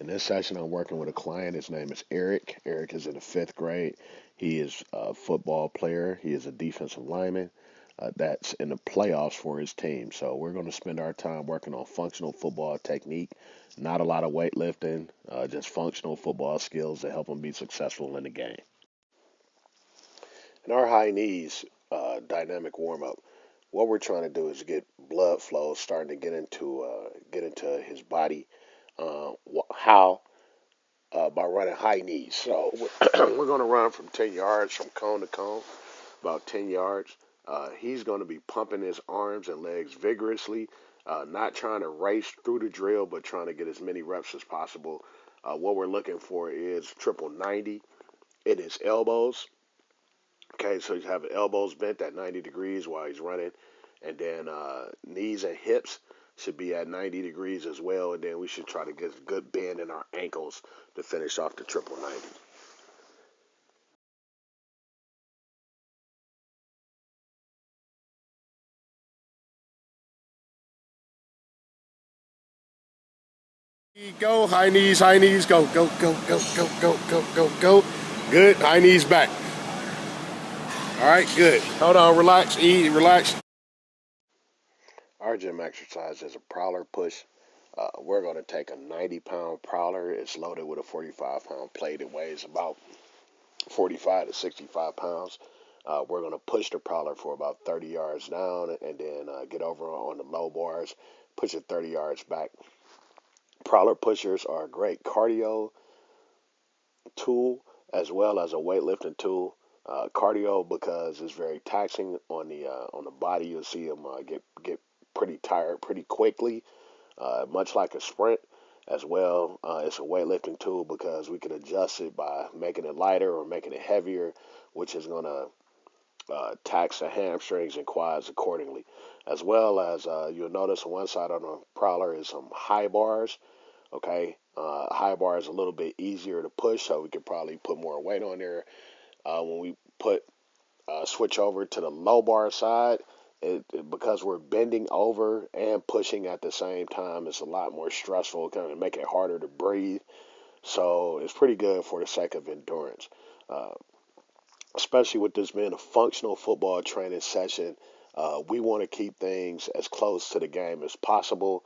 In this session, I'm working with a client. His name is Eric. Eric is in the fifth grade. He is a football player. He is a defensive lineman that's in the playoffs for his team. So we're going to spend our time working on functional football technique, not a lot of weightlifting, just functional football skills to help him be successful in the game. In our high knees dynamic warm up, what we're trying to do is get blood flow starting to get into his body. How? By running high knees. So we're going to run from 10 yards from cone to cone, about 10 yards. He's going to be pumping his arms and legs vigorously, not trying to race through the drill, but trying to get as many reps as possible. What we're looking for is triple 90 in his elbows. Okay, so you have elbows bent at 90 degrees while he's running, and then knees and hips should be at 90 degrees as well, and then we should try to get a good bend in our ankles to finish off the triple 90. Go, high knees, go, go, go, go, go, go, go, go, go. Good, high knees back. All right, good. Hold on, relax, relax. Our gym exercise is a prowler push. We're going to take a 90-pound prowler. It's loaded with a 45-pound plate. It weighs about 45 to 65 pounds. We're going to push the prowler for about 30 yards down and then get over on the low bars, push it 30 yards back. Prowler pushers are a great cardio tool as well as a weightlifting tool. Cardio because it's very taxing on the body. You'll see them get pretty tired pretty quickly, much like a sprint. As well, it's a weightlifting tool because we can adjust it by making it lighter or making it heavier, which is going to tax the hamstrings and quads accordingly. As well as you'll notice on one side on the prowler is some high bars. Okay, high bar is a little bit easier to push, so we could probably put more weight on there. When we switch over to the low bar side, because we're bending over and pushing at the same time, it's a lot more stressful, kind of make it harder to breathe. So it's pretty good for the sake of endurance, uh, especially with this being a functional football training session. We want to keep things as close to the game as possible.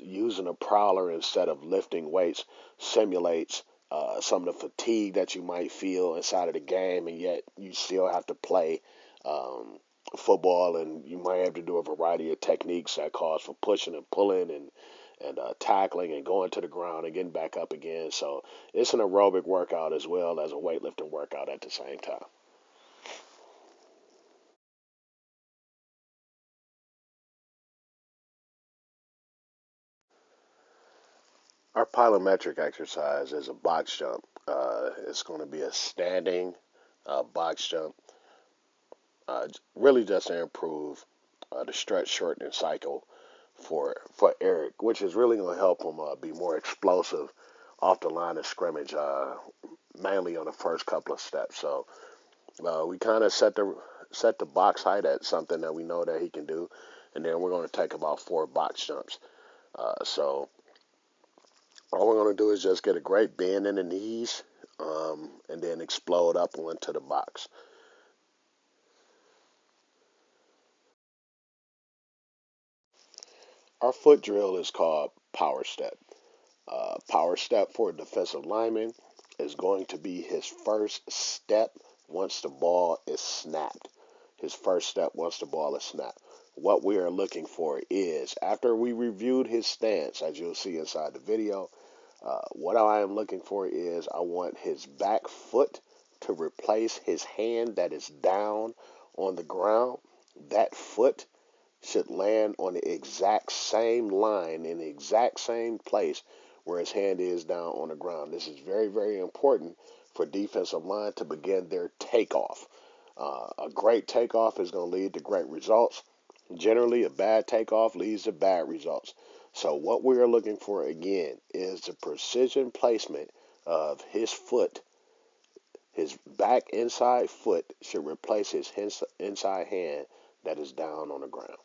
Using a prowler instead of lifting weights simulates some of the fatigue that you might feel inside of the game, and yet you still have to play football, and you might have to do a variety of techniques that calls for pushing and pulling and tackling and going to the ground and getting back up again. So it's an aerobic workout as well as a weightlifting workout at the same time. Our plyometric exercise is a box jump. It's going to be a standing box jump, really just to improve the stretch shortening cycle for Eric, which is really going to help him be more explosive off the line of scrimmage, mainly on the first couple of steps. So we kind of set the box height at something that we know that he can do, and then we're going to take about 4 box jumps. So all we're going to do is just get a great bend in the knees, and then explode up onto the box. Our foot drill is called power step. Power step for a defensive lineman is going to be his first step once the ball is snapped. His first step once the ball is snapped. What we are looking for is, after we reviewed his stance, as you'll see inside the video, what I am looking for is I want his back foot to replace his hand that is down on the ground. That foot should land on the exact same line in the exact same place where his hand is down on the ground. This is very, very important for defensive line to begin their takeoff. A great takeoff is going to lead to great results. Generally, a bad takeoff leads to bad results. So what we are looking for again is the precision placement of his foot. His back inside foot should replace his inside hand that is down on the ground.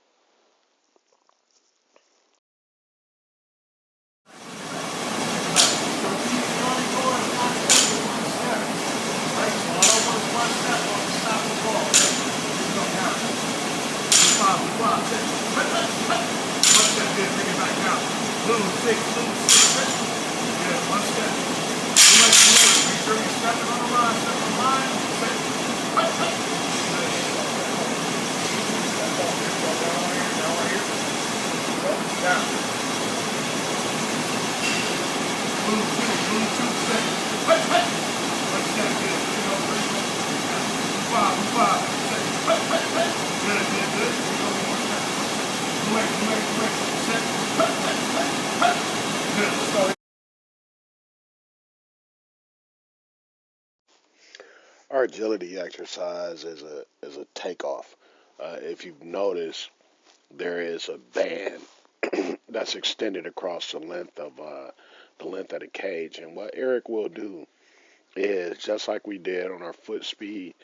Our agility exercise is a takeoff. If you've noticed, there is a band that's extended across the length of the cage, and what Eric will do is just like we did on our foot speed.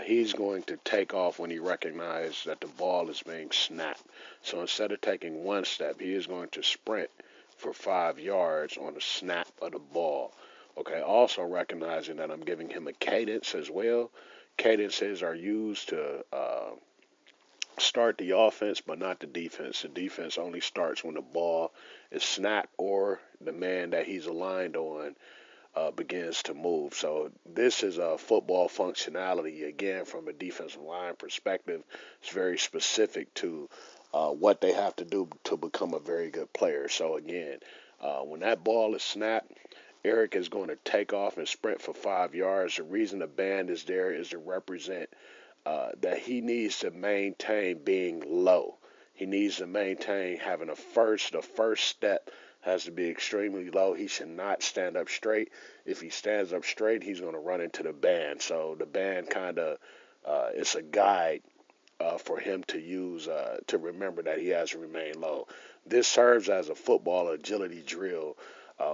He's going to take off when he recognizes that the ball is being snapped. So instead of taking one step, he is going to sprint for 5 yards on the snap of the ball. Okay, also recognizing that I'm giving him a cadence as well. Cadences are used to start the offense, but not the defense. The defense only starts when the ball is snapped or the man that he's aligned on begins to move. So this is a football functionality. Again, from a defensive line perspective, it's very specific to what they have to do to become a very good player. So again, when that ball is snapped, Eric is going to take off and sprint for 5 yards. The reason the band is there is to represent that he needs to maintain being low. He needs to maintain having the first step has to be extremely low. He should not stand up straight. If he stands up straight, he's going to run into the band. So the band kind of it's a guide for him to use to remember that he has to remain low. This serves as a football agility drill,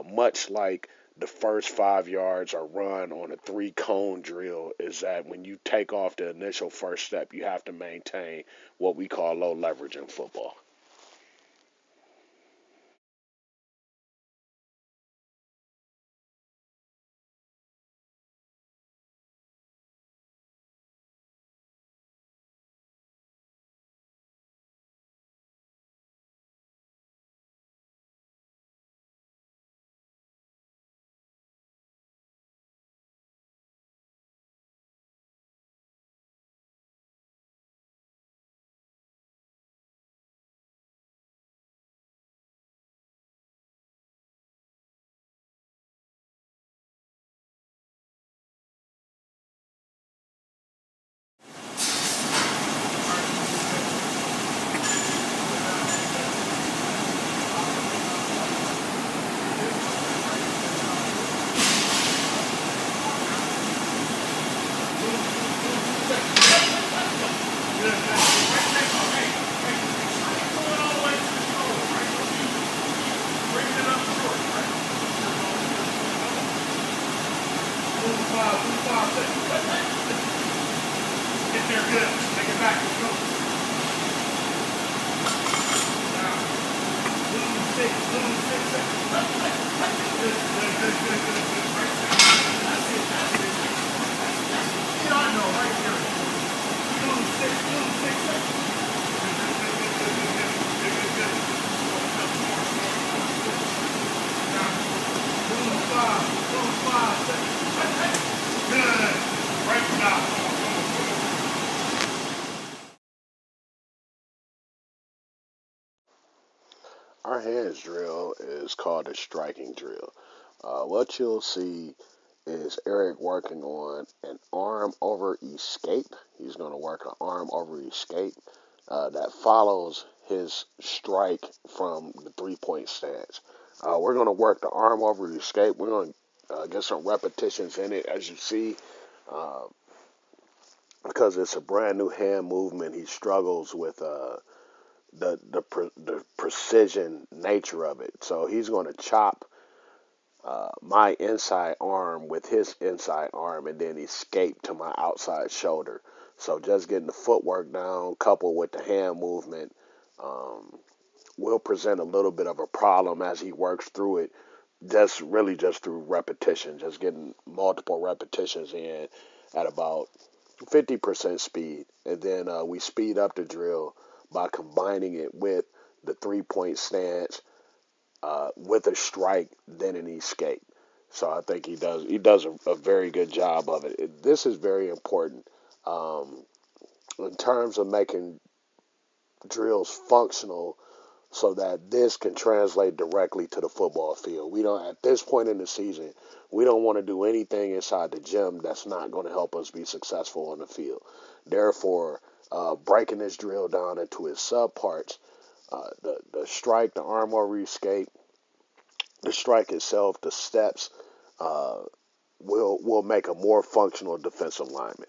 much like the first 5 yards are run on a 3 cone drill. Is that when you take off the initial first step, you have to maintain what we call low leverage in football. Our hands drill is called a striking drill. What you'll see is Eric working on an arm over escape. He's going to work an arm over escape that follows his strike from the 3 point stance. We're going to work the arm over escape. We're going to get some repetitions in it, as you see, uh, because it's a brand new hand movement. He struggles with the precision nature of it. So he's going to chop my inside arm with his inside arm and then escape to my outside shoulder. So just getting the footwork down, coupled with the hand movement, um, will present a little bit of a problem as he works through it. Just through repetition, just getting multiple repetitions in at about 50% speed, and then we speed up the drill by combining it with the 3 point stance with a strike than an escape. So I think he does a very good job of it. This is very important um, in terms of making drills functional so that this can translate directly to the football field. We don't, at this point in the season, we don't want to do anything inside the gym that's not going to help us be successful on the field. Therefore, breaking this drill down into its subparts, the strike, the arm over escape, the strike itself, the steps, uh, will make a more functional defensive lineman.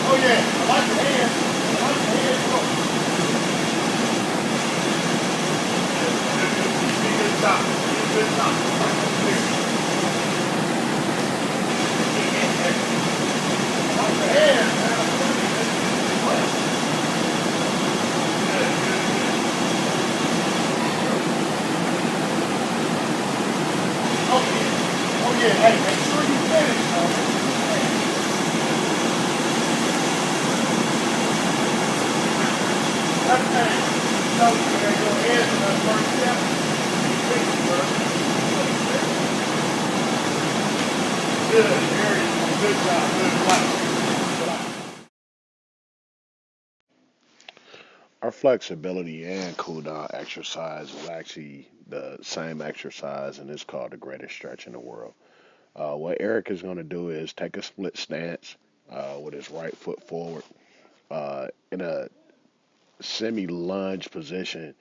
Oh yeah, I like your hands. I like your hands. Go. Good job. Good job. I like your hands, man. Oh yeah. Oh yeah. Hey, make sure you finish, though. Left hand. So you're going to go ahead to that first step. Good, very good job. Good flex. Our flexibility and cool down exercise is actually the same exercise, and it's called the greatest stretch in the world. What Eric is going to do is take a split stance with his right foot forward in a semi lunge position.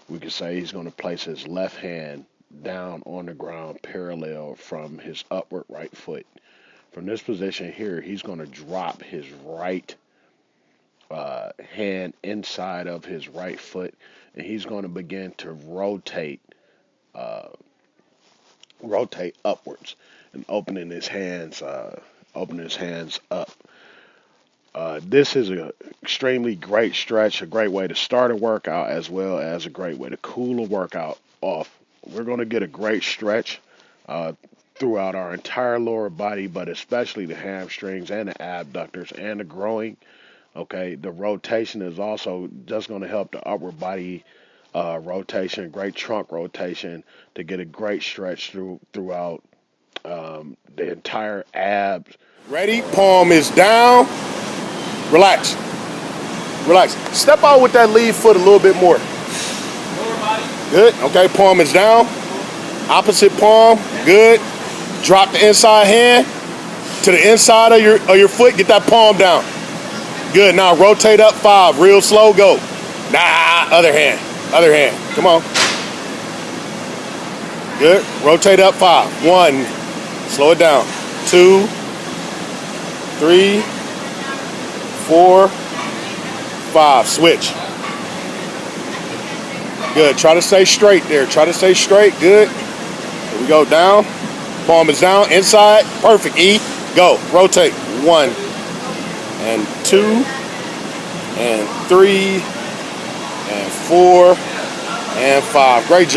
We could say he's going to place his left hand down on the ground parallel from his upward right foot. From this position here, he's going to drop his right hand inside of his right foot, and he's going to begin to uh, rotate upwards and opening his hands up. This is a extremely great stretch, a great way to start a workout as well as a great way to cool a workout off. We're going to get a great stretch uh, throughout our entire lower body, but especially the hamstrings and the abductors and the groin. Okay, the rotation is also just going to help the upper body rotation, great trunk rotation to get a great stretch throughout the entire abs. Ready? Palm is down. Relax. Relax. Step out with that lead foot a little bit more. Good. Okay, palm is down. Opposite palm. Good. Drop the inside hand to the inside of your foot. Get that palm down. Good. Now rotate up 5. Real slow. Go. Nah. Other hand. Other hand. Come on. Good. Rotate up 5. 1. Slow it down. 2. 3. 4. 5. Switch. Good. Try to stay straight there. Try to stay straight. Good. Here we go. Down. Palm is down. Inside. Perfect. E. Go. Rotate. 1 and 2 and 3 and 4 and 5. Great job.